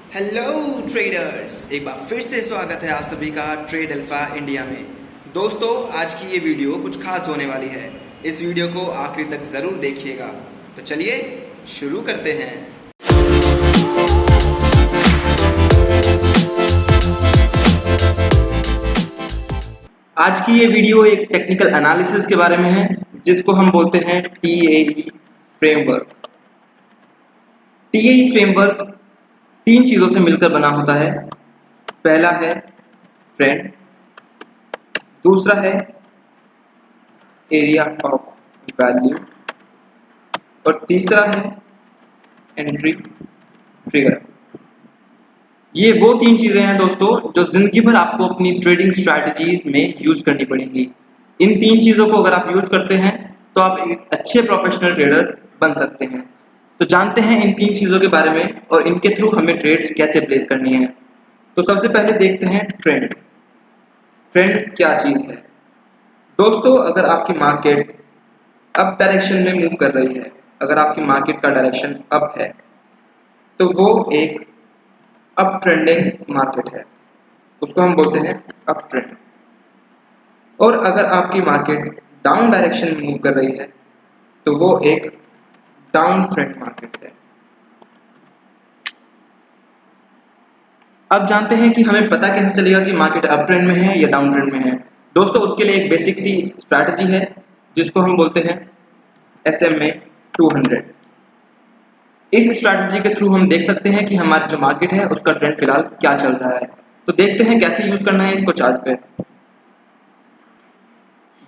Hello traders, एक बार फिर से स्वागत है आप सभी का ट्रेड अल्फा इंडिया में। दोस्तों, आज की ये वीडियो कुछ खास होने वाली है। इस वीडियो को आखिरी तक ज़रूर देखिएगा। तो चलिए शुरू करते हैं। आज की ये वीडियो एक टेक्निकल एनालिसिस के बारे में है, जिसको हम बोलते हैं टीएई फ्रेमवर्क। टीएई फ्रेमवर्क तीन चीज़ों से मिलकर बना होता है। पहला है ट्रेंड, दूसरा है एरिया ऑफ वैल्यू और तीसरा है एंट्री ट्रिगर। ये वो तीन चीजें हैं दोस्तों, जो जिंदगी भर आपको अपनी ट्रेडिंग स्ट्रैटेजीज में यूज करनी पड़ेंगी। इन तीन चीजों को अगर आप यूज करते हैं तो आप एक अच्छे प्रोफेशनल ट्रेडर बन सकते हैं। तो जानते हैं इन तीन चीजों के बारे में और इनके थ्रू हमें ट्रेड्स कैसे प्लेस करनी है। तो सबसे पहले देखते हैं ट्रेंड। ट्रेंड क्या चीज है दोस्तों? अगर आपकी मार्केट अप डायरेक्शन में मूव कर रही है, अगर आपकी मार्केट का डायरेक्शन अप है, तो वो एक अप ट्रेंडिंग मार्केट है, उसको हम बोलते हैं अप ट्रेंड। और अगर आपकी मार्केट डाउन डायरेक्शन में मूव कर रही है तो वो एक डाउन ट्रेंड मार्केट है। अब जानते हैं कि हमें पता कैसे चलेगा कि मार्केट अप ट्रेंड में है या डाउन ट्रेंड में है। दोस्तों, उसके लिए एक बेसिक सी स्ट्रैटेजी है, जिसको हम बोलते हैं SMA 200। इस स्ट्रैटेजी के थ्रू हम देख सकते हैं कि हमारी जो मार्केट है उसका ट्रेंड फिलहाल क्या चल रहा है। तो देखते हैं कैसे यूज करना है इसको चार्ट पे।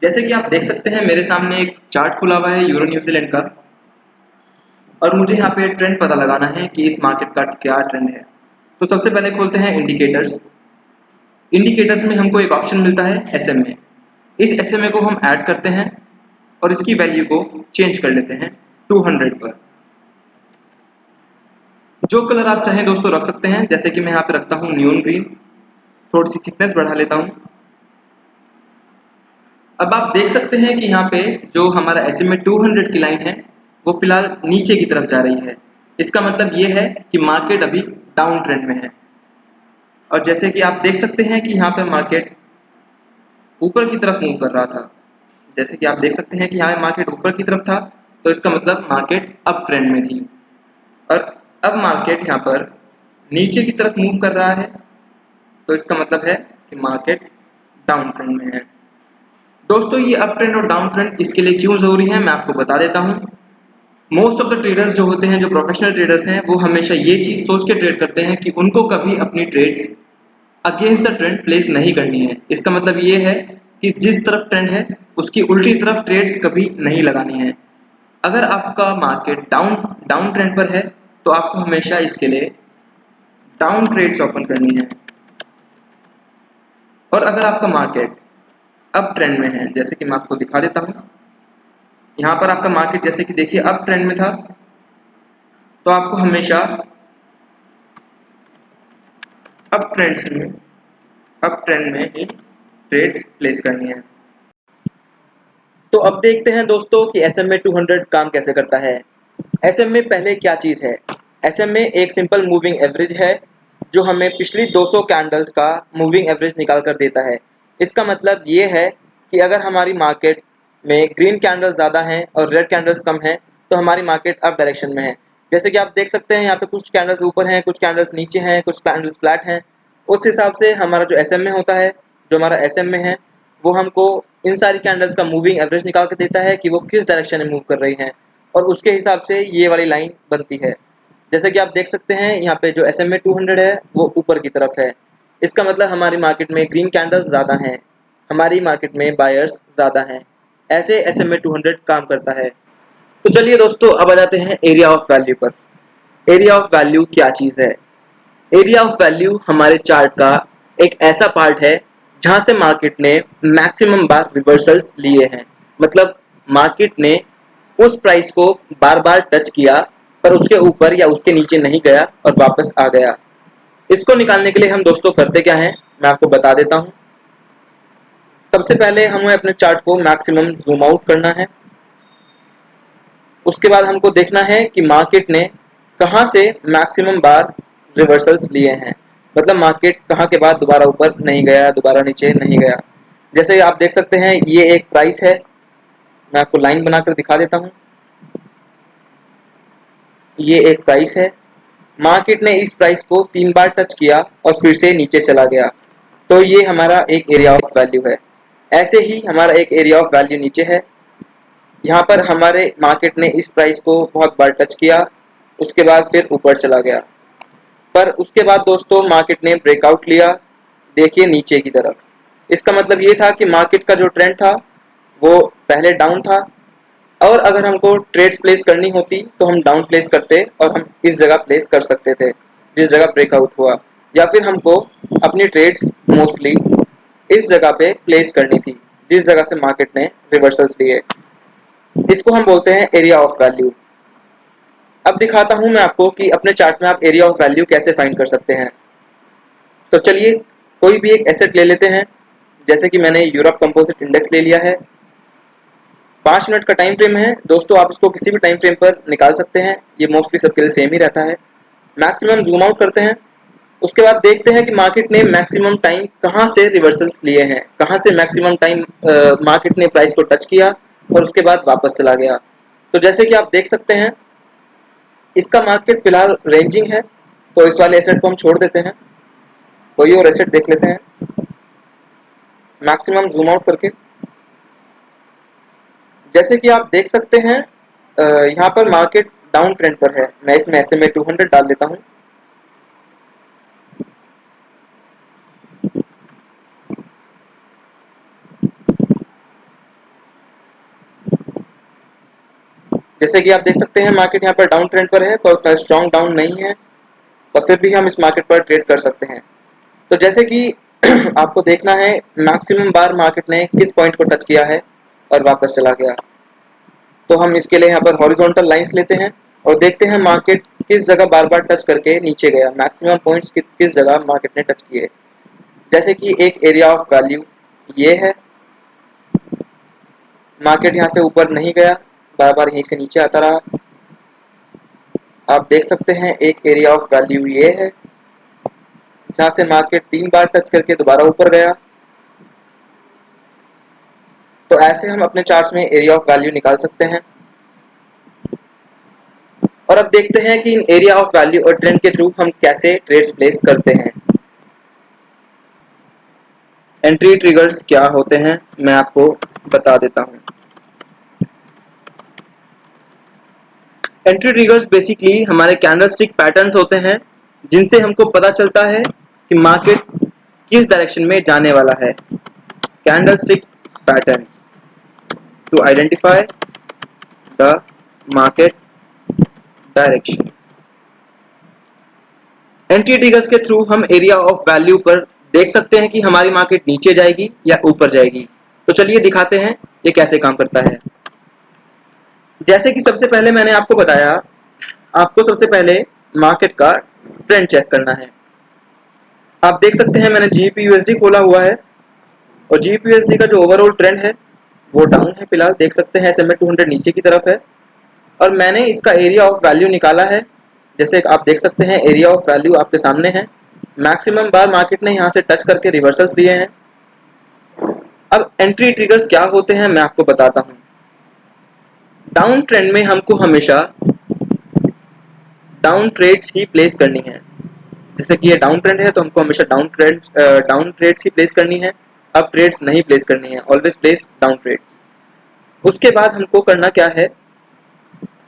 जैसे कि आप देख सकते हैं, मेरे सामने एक चार्ट खुला हुआ है यूरो न्यूजीलैंड का, और मुझे यहाँ पे ट्रेंड पता लगाना है कि इस मार्केट का क्या ट्रेंड है। तो सबसे पहले खोलते हैं इंडिकेटर्स। इंडिकेटर्स में हमको एक ऑप्शन मिलता है SMA। इस SMA को हम ऐड करते हैं और इसकी वैल्यू को चेंज कर लेते हैं 200 पर। जो कलर आप चाहें दोस्तों रख सकते हैं, जैसे कि मैं यहाँ पे रखता हूँ नियॉन ग्रीन। थोड़ी सी थिकनेस बढ़ा लेता हूँ। अब आप देख सकते हैं कि यहाँ पे जो हमारा SMA 200 की लाइन है वो फिलहाल नीचे की तरफ जा रही है। इसका मतलब ये है कि मार्केट अभी डाउन ट्रेंड में है। और जैसे कि आप देख सकते हैं कि यहाँ पे मार्केट ऊपर की तरफ मूव कर रहा था। जैसे कि आप देख सकते हैं कि यहाँ मार्केट ऊपर की तरफ था, तो इसका मतलब मार्केट अप ट्रेंड में थी। और अब मार्केट यहाँ पर नीचे की तरफ मूव कर रहा है, तो इसका मतलब है कि मार्केट डाउन ट्रेंड में है। दोस्तों, ये अप ट्रेंड और डाउन ट्रेंड इसके लिए क्यों जरूरी है, मैं आपको बता देता हूँ। मोस्ट ऑफ द ट्रेडर्स जो होते हैं, जो प्रोफेशनल ट्रेडर्स हैं, वो हमेशा ये चीज सोच के ट्रेड करते हैं कि उनको कभी अपनी trades against the trend place नहीं करनी है। इसका मतलब ये है कि जिस तरफ ट्रेंड है उसकी उल्टी तरफ ट्रेड्स कभी नहीं लगानी है। अगर आपका मार्केट डाउन डाउन ट्रेंड पर है तो आपको हमेशा इसके लिए डाउन ट्रेड्स ओपन करनी है। और अगर आपका मार्केट अप ट्रेंड में है, जैसे कि मैं आपको दिखा देता हूँ, यहाँ पर आपका मार्केट जैसे कि देखिए अप ट्रेंड में था, तो आपको हमेशा अप ट्रेंड में ही ट्रेड्स प्लेस करनी है। तो अब देखते हैं दोस्तों कि SMA 200 काम कैसे करता है। SMA पहले क्या चीज है? SMA एक सिंपल मूविंग एवरेज है, जो हमें पिछली 200 कैंडल्स का मूविंग एवरेज निकाल कर देता है। इसका मतलब ये है कि अगर हमारी मार्केट में ग्रीन कैंडल्स ज़्यादा हैं और रेड कैंडल्स कम हैं, तो हमारी मार्केट अप डायरेक्शन में है। जैसे कि आप देख सकते हैं, यहाँ पे कुछ कैंडल्स ऊपर हैं, कुछ कैंडल्स नीचे हैं, कुछ कैंडल्स फ्लैट हैं। उस हिसाब से हमारा जो SMA होता है, जो हमारा SMA है, वो हमको इन सारी कैंडल्स का मूविंग एवरेज निकाल कर देता है कि वो किस डायरेक्शन में मूव कर रही हैं, और उसके हिसाब से ये वाली लाइन बनती है। जैसे कि आप देख सकते हैं, यहाँ पे जो SMA 200 है वो ऊपर की तरफ है। इसका मतलब हमारी मार्केट में ग्रीन कैंडल्स ज़्यादा हैं, हमारी मार्केट में बायर्स ज़्यादा हैं। ऐसे SMA 200 काम करता है। तो चलिए दोस्तों, अब आ जाते हैं एरिया ऑफ वैल्यू पर। एरिया ऑफ वैल्यू क्या चीज़ है? एरिया ऑफ वैल्यू हमारे चार्ट का एक ऐसा पार्ट है जहां से मार्केट ने मैक्सिमम बार रिवर्सल्स लिए हैं। मतलब मार्केट ने उस प्राइस को बार बार टच किया, पर उसके ऊपर या उसके नीचे नहीं गया और वापस आ गया। इसको निकालने के लिए हम दोस्तों करते क्या हैं, मैं आपको बता देता हूं। सबसे पहले हमें अपने चार्ट को मैक्सिमम जूम आउट करना है। उसके बाद हमको देखना है कि मार्केट ने कहां से मैक्सिमम बार रिवर्सल्स लिए हैं, मतलब मार्केट कहाँ के बाद दोबारा ऊपर नहीं गया, दोबारा नीचे नहीं गया। जैसे आप देख सकते हैं ये एक प्राइस है, मैं आपको लाइन बनाकर दिखा देता हूँ। ये एक प्राइस है, मार्केट ने इस प्राइस को 3 बार टच किया और फिर से नीचे चला गया, तो ये हमारा एक एरिया ऑफ वैल्यू है। ऐसे ही हमारा एक एरिया ऑफ वैल्यू नीचे है, यहाँ पर हमारे मार्केट ने इस प्राइस को बहुत बार टच किया, उसके बाद फिर ऊपर चला गया, पर उसके बाद दोस्तों मार्केट ने ब्रेकआउट लिया, देखिए नीचे की तरफ। इसका मतलब ये था कि मार्केट का जो ट्रेंड था वो पहले डाउन था, और अगर हमको ट्रेड्स प्लेस करनी होती तो हम डाउन प्लेस करते और हम इस जगह प्लेस कर सकते थे जिस जगह ब्रेकआउट हुआ, या फिर हमको अपनी ट्रेड्स मोस्टली इस जगह पे प्लेस करनी थी जिस जगह से मार्केट ने रिवर्सल्स लिए। इसको हम बोलते हैं एरिया ऑफ वैल्यू। अब दिखाता हूं मैं आपको कि अपने चार्ट में आप एरिया ऑफ वैल्यू कैसे फाइंड कर सकते हैं। तो चलिए कोई भी एक एसेट ले लेते हैं, जैसे कि मैंने यूरोप कंपोजिट इंडेक्स ले लिया है। 5 मिनट का टाइम फ्रेम है दोस्तों, आप इसको किसी भी टाइम फ्रेम पर निकाल सकते हैं, ये मोस्टली सबके लिए सेम ही रहता है। मैक्सिमम जूम आउट करते हैं, उसके बाद देखते हैं कि मार्केट ने मैक्सिमम टाइम कहाँ से रिवर्सल्स लिए हैं, कहाँ से मैक्सिमम टाइम मार्केट ने प्राइस को टच किया और उसके बाद वापस चला गया। तो जैसे कि आप देख सकते हैं इसका मार्केट फिलहाल रेंजिंग है, तो इस वाले एसेट को हम छोड़ देते हैं, कोई और एसेट देख लेते हैं मैक्सिमम जूम आउट करके। जैसे कि आप देख सकते हैं यहाँ पर मार्केट डाउन ट्रेंड पर है, मैं इसमें SMA 200 डाल लेता हूँ। जैसे कि आप देख सकते हैं मार्केट यहाँ पर डाउन ट्रेंड पर है, पर उतना स्ट्रॉन्ग डाउन नहीं है, और फिर भी हम इस मार्केट पर ट्रेड कर सकते हैं। तो जैसे कि आपको देखना है मैक्सिमम बार मार्केट ने किस पॉइंट को टच किया है और वापस चला गया, तो हम इसके लिए यहाँ पर हॉरिजॉन्टल लाइंस लेते हैं और देखते हैं मार्केट किस जगह बार बार टच करके नीचे गया, मैक्सिमम पॉइंट्स किस जगह मार्केट ने टच किए। जैसे कि एक एरिया ऑफ वैल्यू ये है, मार्केट यहाँ से ऊपर नहीं गया, बार बार यहीं से नीचे आता रहा। आप देख सकते हैं एक एरिया ऑफ वैल्यू ये है, जहाँ से मार्केट 3 बार टच करके दोबारा ऊपर गया। तो ऐसे हम अपने चार्ट्स में एरिया ऑफ वैल्यू निकाल सकते हैं। और अब देखते हैं कि इन एरिया ऑफ वैल्यू और ट्रेंड के थ्रू हम कैसे ट्रेड्स प्लेस करते हैं। एंट्री ट्रिगर्स क्या होते हैं मैं आपको बता देता हूं। एंट्री ट्रिगर्स बेसिकली हमारे कैंडलस्टिक पैटर्न्स होते हैं, जिनसे हमको पता चलता है कि मार्केट किस डायरेक्शन में जाने वाला है। Candlestick patterns to identify the market direction. Entry triggers के थ्रू हम एरिया ऑफ वैल्यू पर देख सकते हैं कि हमारी मार्केट नीचे जाएगी या ऊपर जाएगी। तो चलिए दिखाते हैं ये कैसे काम करता है। जैसे कि सबसे पहले मैंने आपको बताया, आपको सबसे पहले मार्केट का ट्रेंड चेक करना है। आप देख सकते हैं मैंने GBP/USD खोला हुआ है, और GBP/USD का जो ओवरऑल ट्रेंड है वो डाउन है फिलहाल, देख सकते हैं SMA 200 नीचे की तरफ है, और मैंने इसका एरिया ऑफ वैल्यू निकाला है। जैसे आप देख सकते हैं एरिया ऑफ वैल्यू आपके सामने है, मैक्सिमम बार मार्केट ने यहाँ से टच करके रिवर्सल्स दिए हैं। अब एंट्री ट्रिगर्स क्या होते हैं मैं आपको बताता हूँ। डाउन ट्रेंड में हमको हमेशा डाउन ट्रेड्स ही प्लेस करनी है। जैसे कि ये डाउन ट्रेंड है तो हमको हमेशा डाउन ट्रेड्स ही प्लेस करनी है, अप ट्रेड्स नहीं प्लेस करनी है, ऑलवेज प्लेस डाउन ट्रेड्स। उसके बाद हमको करना क्या है,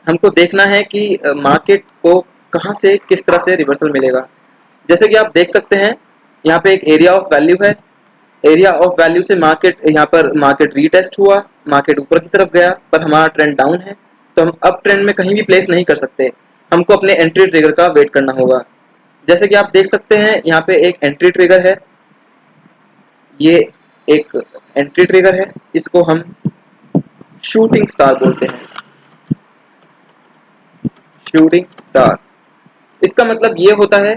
हमको देखना है कि मार्केट को कहाँ से किस तरह से रिवर्सल मिलेगा। जैसे कि आप देख सकते हैं यहाँ पे एक एरिया ऑफ वैल्यू है, एरिया ऑफ वैल्यू से मार्केट रीटेस्ट हुआ, मार्केट ऊपर की तरफ गया, पर हमारा ट्रेंड डाउन है, तो हम अप ट्रेंड में कहीं भी प्लेस नहीं कर सकते, हमको अपने एंट्री ट्रिगर का वेट करना होगा। जैसे कि आप देख सकते हैं यहाँ पे एक एंट्री ट्रिगर है, ये एक एंट्री ट्रिगर है, इसको हम शूटिंग स्टार बोलते हैं। शूटिंग स्टार, इसका मतलब ये होता है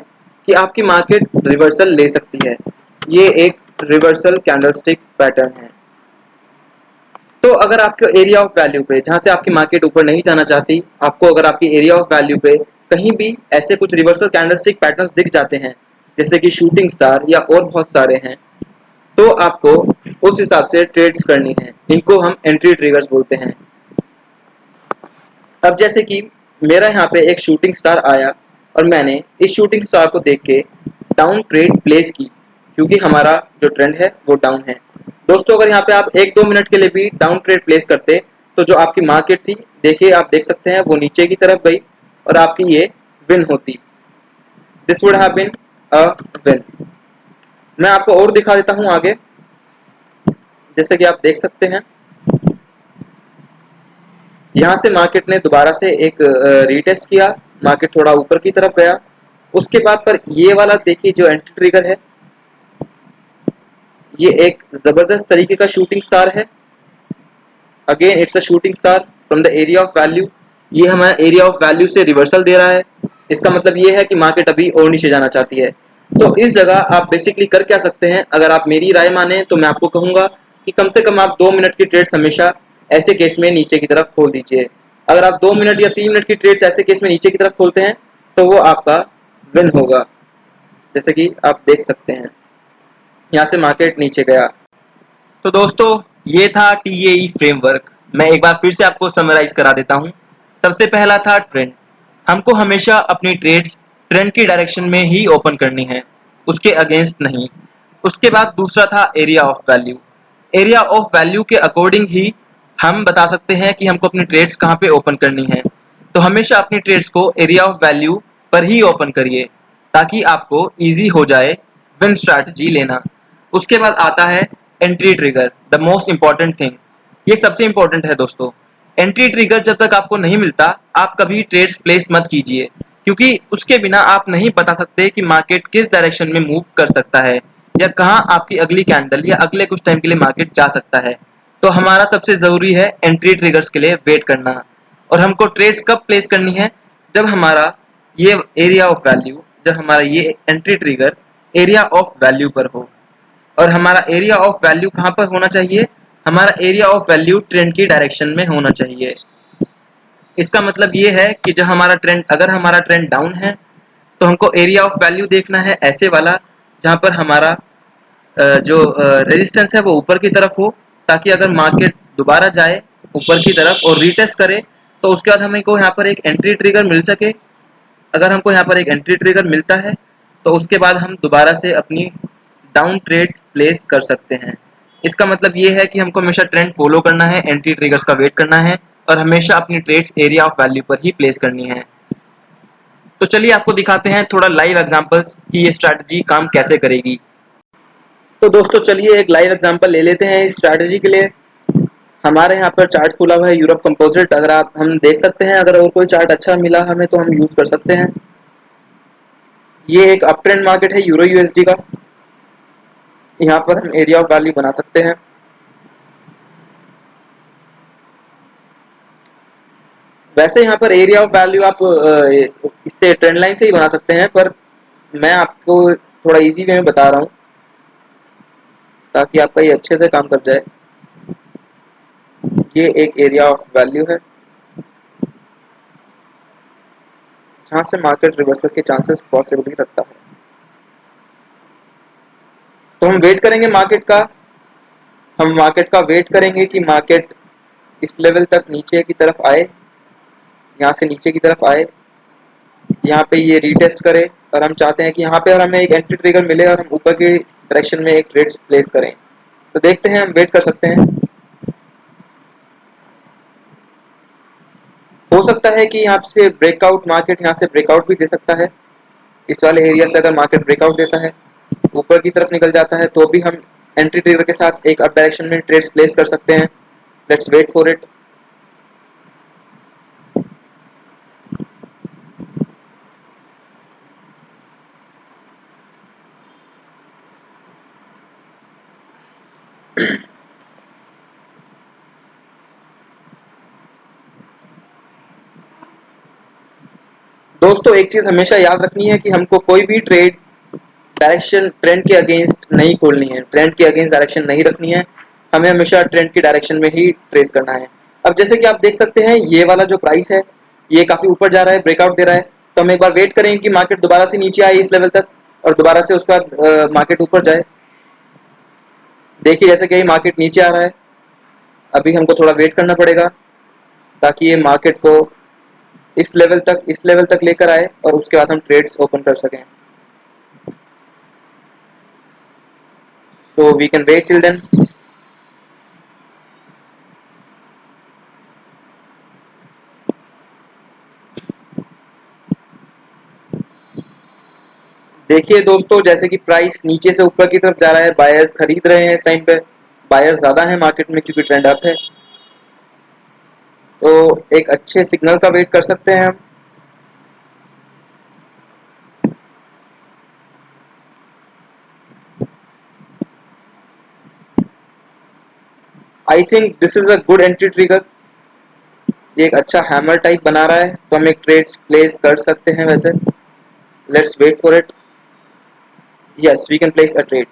कि आपकी मार्केट रिवर्सल ले सकती है। ये एक रिवर्सल कैंडलस्टिक पैटर्न है। तो अगर आपके एरिया ऑफ वैल्यू पे, जहां से आपकी मार्केट ऊपर नहीं जाना चाहती, आपको अगर आपकी एरिया ऑफ वैल्यू पे कहीं भी ऐसे कुछ रिवर्सल कैंडलस्टिक पैटर्न्स दिख जाते हैं, जैसे कि शूटिंग स्टार या और बहुत सारे हैं, तो आपको उस हिसाब से ट्रेड्स करनी है। इनको हम एंट्री ट्रिगर्स बोलते हैं। अब जैसे कि मेरा यहाँ पे एक शूटिंग स्टार आया और मैंने इस शूटिंग स्टार को देख के डाउन ट्रेड प्लेस की, क्योंकि हमारा जो ट्रेंड है वो डाउन है। दोस्तों, अगर यहाँ पे आप 1-2 मिनट के लिए भी डाउन ट्रेड प्लेस करते तो जो आपकी मार्केट थी, देखिए आप देख सकते हैं वो नीचे की तरफ गई और आपकी ये विन होती। This would have been a win. मैं आपको और दिखा देता हूँ आगे। जैसे कि आप देख सकते हैं, यहाँ से मार्केट ने दोबारा से एक रीटेस्ट किया, मार्केट थोड़ा ऊपर की तरफ गया। उसके बाद पर ये वाला देखिए जो एंट्री ट्रिगर है, ये एक जबरदस्त तरीके का शूटिंग स्टार है। Again it's a shooting star from the area of value. ये हमारा एरिया ऑफ वैल्यू से रिवर्सल दे रहा है। इसका मतलब ये है कि मार्केट अभी और नीचे जाना चाहती है। तो इस जगह आप बेसिकली कर क्या सकते हैं, अगर आप मेरी राय माने तो मैं आपको कहूंगा कि कम से कम आप 2 मिनट की ट्रेड्स हमेशा ऐसे केस में नीचे की तरफ खोल दीजिए। अगर आप 2 मिनट या 3 मिनट की ट्रेड्स ऐसे केस में नीचे की तरफ खोलते हैं तो वो आपका विन होगा। जैसे कि आप देख सकते हैं यहाँ से मार्केट नीचे गया। तो दोस्तों, ये था टीएई फ्रेमवर्क। मैं एक बार फिर से आपको समराइज करा देता हूँ। सबसे पहला था ट्रेंड। हमको हमेशा अपनी ट्रेड्स ट्रेंड की डायरेक्शन में ही ओपन करनी है, उसके अगेंस्ट नहीं। उसके बाद दूसरा था area of value. Area of value के अकॉर्डिंग ही हम बता सकते हैं कि हमको अपनी ट्रेड्स कहाँ पे ओपन करनी है। तो हमेशा अपनी ट्रेड्स को एरिया ऑफ वैल्यू पर ही ओपन करिए, ताकि आपको ईजी हो जाए विन स्ट्रैटेजी लेना। उसके बाद आता है entry trigger, the most important thing. ये सबसे इंपॉर्टेंट है दोस्तों। एंट्री ट्रिगर जब तक आपको नहीं मिलता, आप कभी ट्रेड्स प्लेस मत कीजिए, क्योंकि उसके बिना आप नहीं बता सकते कि मार्केट किस डायरेक्शन में मूव कर सकता है या कहां आपकी अगली कैंडल या अगले कुछ टाइम के लिए मार्केट जा सकता है। तो हमारा सबसे जरूरी है एंट्री ट्रिगर्स के लिए वेट करना। और हमको ट्रेड्स कब प्लेस करनी है, जब हमारा ये एरिया ऑफ वैल्यू, जब हमारा ये entry trigger area of value पर हो। और हमारा एरिया ऑफ वैल्यू कहां पर होना चाहिए, हमारा एरिया ऑफ वैल्यू ट्रेंड की डायरेक्शन में होना चाहिए। इसका मतलब ये है कि जब हमारा ट्रेंड, अगर हमारा ट्रेंड डाउन है तो हमको एरिया ऑफ वैल्यू देखना है ऐसे वाला जहां पर हमारा जो रेजिस्टेंस है वो ऊपर की तरफ हो, ताकि अगर मार्केट दोबारा जाए ऊपर की तरफ और रीटेस्ट करे तो उसके बाद हमको यहाँ पर एक एंट्री ट्रिगर मिल सके। अगर हमको यहाँ पर एक एंट्री ट्रिगर मिलता है तो उसके बाद हम दोबारा से अपनी डाउन ट्रेड्स प्लेस कर सकते हैं। इसका मतलब ये है कि हमको हमेशा ट्रेंड फॉलो करना है, एंट्री ट्रिगर्स का वेट करना है और हमेशा अपनी ट्रेड्स एरिया ऑफ वैल्यू पर ही प्लेस करनी है। तो चलिए आपको दिखाते हैं थोड़ा लाइव एग्जांपल्स कि ये स्ट्रैटेजी काम कैसे करेगी। तो दोस्तों, चलिए एक लाइव एग्जांपल ले लेते हैं इस स्ट्रैटेजी के लिए। हमारे यहाँ पर चार्ट खुला हुआ है यूरोप कंपोजिट। अगर आप हम देख सकते हैं, अगर और कोई चार्ट अच्छा मिला हमें तो हम यूज कर सकते हैं। ये एक अप ट्रेंड मार्केट है यूरो यूएसडी का। यहाँ पर हम एरिया ऑफ वैल्यू बना सकते हैं। वैसे यहाँ पर एरिया ऑफ वैल्यू आप इससे ट्रेंड लाइन से ही बना सकते हैं, पर मैं आपको थोड़ा इजी वे में बता रहा हूँ ताकि आपका ये अच्छे से काम कर जाए। ये एक एरिया ऑफ वैल्यू है जहाँ से मार्केट रिवर्सल के चांसेस पॉसिबिलिटी रखता है। तो हम वेट करेंगे मार्केट का। हम मार्केट का वेट करेंगे कि मार्केट इस लेवल तक नीचे की तरफ आए, यहाँ से नीचे की तरफ आए, यहाँ पे ये रीटेस्ट करे और हम चाहते हैं कि यहाँ पे और हमें एक एंट्री ट्रिगर मिले और हम ऊपर की डायरेक्शन में एक ट्रेड प्लेस करें। तो देखते हैं, हम वेट कर सकते हैं। हो सकता है कि यहाँ से ब्रेकआउट, मार्केट यहाँ से ब्रेकआउट भी दे सकता है। इस वाले एरिया से अगर मार्केट ब्रेकआउट देता है, ऊपर की तरफ निकल जाता है, तो भी हम एंट्री ट्रिगर के साथ एक अप डायरेक्शन में ट्रेड्स प्लेस कर सकते हैं। Let's wait for it. दोस्तों, एक चीज हमेशा याद रखनी है कि हमको कोई भी ट्रेड डायरेक्शन ट्रेंड के अगेंस्ट नहीं खोलनी है, ट्रेंड के अगेंस्ट डायरेक्शन नहीं रखनी है। हमें हमेशा ट्रेंड की डायरेक्शन में ही ट्रेस करना है। अब जैसे कि आप देख सकते हैं, ये वाला जो प्राइस है ये काफी ऊपर जा रहा है, ब्रेकआउट दे रहा है। तो हम एक बार वेट करें कि मार्केट दोबारा से नीचे आए इस लेवल तक और दोबारा से उसका मार्केट ऊपर जाए। देखिए जैसे कि मार्केट नीचे आ रहा है, अभी हमको थोड़ा वेट करना पड़ेगा ताकि ये मार्केट को इस लेवल तक लेकर आए और उसके बाद हम ट्रेड्स ओपन कर सकें। So we can wait till then. देखिए दोस्तों, जैसे कि प्राइस नीचे से ऊपर की तरफ जा रहा है, बायर्स खरीद रहे हैं इस टाइम पे, बायर्स ज्यादा है मार्केट में क्योंकि ट्रेंड अप है। तो एक अच्छे सिग्नल का वेट कर सकते हैं हम। I think this is a good entry trigger. ये एक अच्छा हैमर टाइप बना रहा है तो हम एक ट्रेड प्लेस कर सकते हैं वैसे। Let's wait for it. Yes, we can place a trade.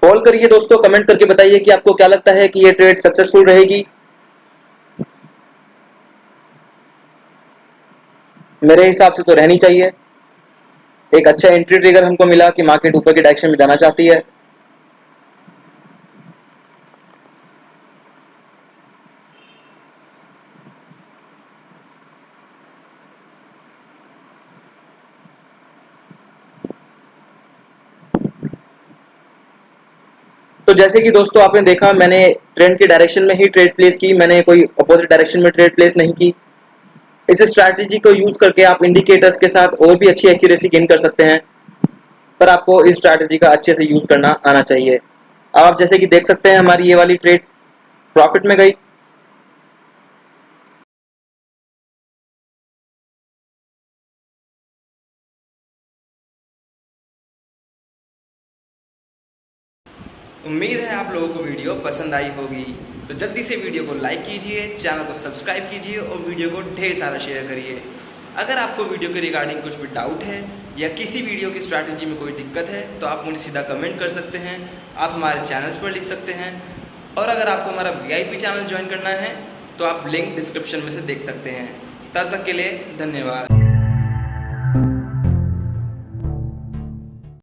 Call करिए दोस्तों, कमेंट करके बताइए कि आपको क्या लगता है कि ये ट्रेड सक्सेसफुल रहेगी। मेरे हिसाब से तो रहनी चाहिए। एक अच्छा एंट्री ट्रिगर हमको मिला कि मार्केट ऊपर की डायरेक्शन में जाना चाहती है। तो जैसे कि दोस्तों आपने देखा, मैंने ट्रेंड के डायरेक्शन में ही ट्रेड प्लेस की, मैंने कोई अपोजिट डायरेक्शन में ट्रेड प्लेस नहीं की। इस स्ट्रैटेजी को यूज करके आप इंडिकेटर्स के साथ और भी अच्छी एक्यूरेसी गेन कर सकते हैं, पर आपको इस स्ट्रैटेजी का अच्छे से यूज करना आना चाहिए। अब आप जैसे कि देख सकते हैं हमारी ये वाली ट्रेड प्रॉफिट में गई। उम्मीद है आप लोगों को वीडियो पसंद आई होगी। तो जल्दी से वीडियो को लाइक कीजिए, चैनल को सब्सक्राइब कीजिए और वीडियो को ढेर सारा शेयर करिए। अगर आपको वीडियो के रिगार्डिंग कुछ भी डाउट है या किसी वीडियो की स्ट्रैटेजी में कोई दिक्कत है तो आप मुझे सीधा कमेंट कर सकते हैं, आप हमारे चैनल्स पर लिख सकते हैं। और अगर आपको हमारा VIP चैनल ज्वाइन करना है तो आप लिंक डिस्क्रिप्शन में से देख सकते हैं। तब तक के लिए धन्यवाद।